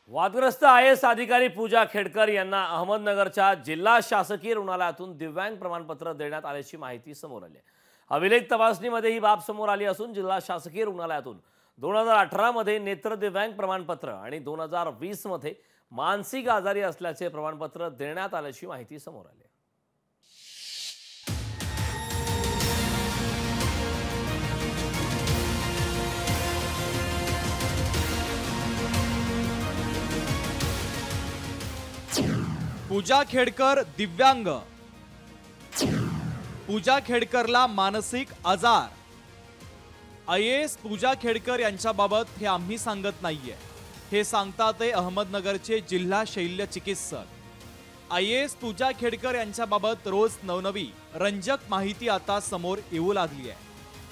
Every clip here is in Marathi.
वादग्रस्त IAS अधिकारी पूजा खेडकर यांना अहमदनगरच्या जिल्हा शासकीय रुग्णालयातून दिव्यांग प्रमाणपत्र देण्यात आल्याची माहिती समोर आली आहे। अभिलेख तपासणीमध्ये ही बाब समोर आली असून जिल्हा शासकीय रुग्णालयातून 2018 मध्ये नेत्र दिव्यांग प्रमाणपत्र आणि 2020 मध्ये मानसिक आजारी असल्याचे प्रमाणपत्र देण्यात आल्याची माहिती समोर आली आहे। पूजा खेडकर दिव्यांग, पूजा खेडकरला मानसिक आजार। IAS पूजा खेडकर यांच्याबाबत हे आम्ही सांगत नाहीये, हे सांगतात ते अहमदनगरचे जिल्हा शल्य चिकित्सक। IAS पूजा खेडकर यांच्याबाबत रोज नवनवी रंजक माहिती आता समोर येऊ लागली आहे।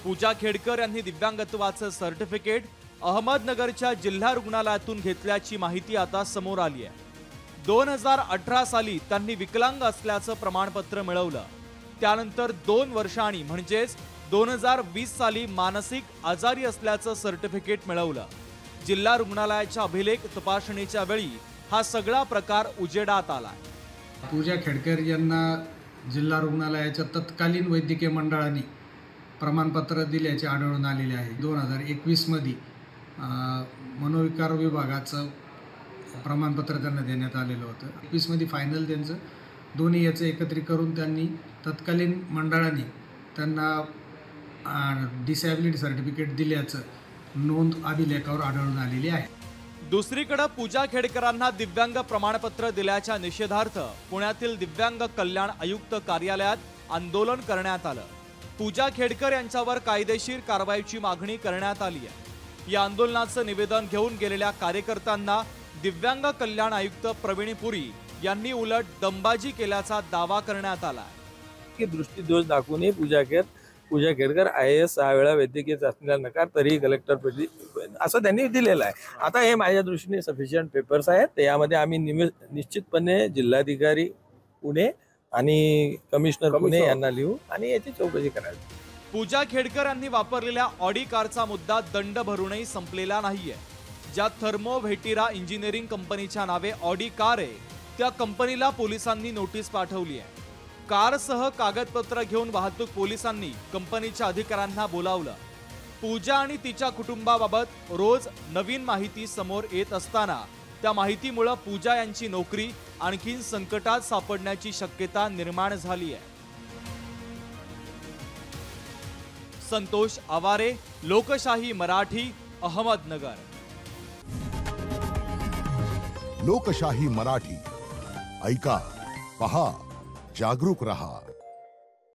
पूजा खेडकर यांनी दिव्यांगत्वाचं सर्टिफिकेट अहमदनगरच्या जिल्हा रुग्णालयातून घेतल्याची माहिती आता समोर आली आहे। 2018 साली त्यांनी विकलांग असल्याचं प्रमाणपत्र मिळवलं। त्यानंतर 2 वर्षांनी म्हणजेच 2020 साली मानसिक आजारी असल्याचं सर्टिफिकेट मिळवलं। जिल्हा रुग्णालयाच्या अभिलेख तपासणीच्या वेळी हा सगळा प्रकार उजेडात आला। पूजा खेडकर यांना जिल्हा रुग्णालयाच्या तत्कालीन वैद्यकीय मंडळाने प्रमाणपत्र दिल्याचे आढळून आलेले आहे। 2021 मध्ये मनोविकार विभागाचं प्रमाणपत्र त्यांना देण्यात आलेलं होतं। 21 मध्ये फायनल त्यांचं दोन्ही याचं एकत्रित करून त्यांनी तत्कालीन मंडळाने त्यांना डिसॅबिलिटी सर्टिफिकेट दिल्याचं नोंद अभिलेखावर आढळून आलेली आहे। दुसरीकडे पूजा खेडकरांना दिव्यांग प्रमाणपत्र दिल्याच्या निषेधार्थ पुण्यातील दिव्यांग कल्याण आयुक्त कार्यालयात आंदोलन करण्यात आलं। पूजा खेडकर यांच्यावर कायदेशीर कारवाईची मागणी करण्यात आली आहे। या आंदोलनाचं निवेदन घेऊन गेलेल्या कार्यकर्त्यांना दिव्यांग कल्याण आयुक्त प्रवीण पुरी यांनी उलट दमबाजी केल्याचा दावा करण्यात आला की दृष्टीदोष दाखवूनही पूजा खेडकर IAS 6 वेळा वैद्यकीय चाचणीला नकार, तरीही कलेक्टरपदी असं त्यांनी दिलेलं आहे। आता हे माझ्या दृष्टीने सफिशियंट पेपर्स आहेत। यामध्ये आम्ही निश्चितपणे जिल्हाधिकारी पुणे आणि कमिशनर पुणे यांना लिहू आणि याची चौकशी करावी। पूजा खेडकर यांनी वापरलेल्या ऑडी कारचा मुद्दा दंड भरूनही संपलेला नाहीये। ज्या थर्मो व्हेटिरा इंजिनिअरिंग कंपनीच्या नावे ऑडी कार आहे, त्या कंपनीला पोलिसांनी नोटीस पाठवली आहे। कारसह कागदपत्र घेऊन वाहतूक पोलिसांनी कंपनीच्या अधिकाऱ्यांना बोलावलं। पूजा आणि तिच्या कुटुंबाबाबत रोज नवीन माहिती समोर येत असताना त्या माहितीमुळे पूजा यांची नोकरी आणखीन संकटात सापडण्याची शक्यता निर्माण झाली आहे। संतोष आवारे, लोकशाही मराठी, अहमदनगर। लोकशाही मराठी, ऐका, पहा, जागरूक रहा।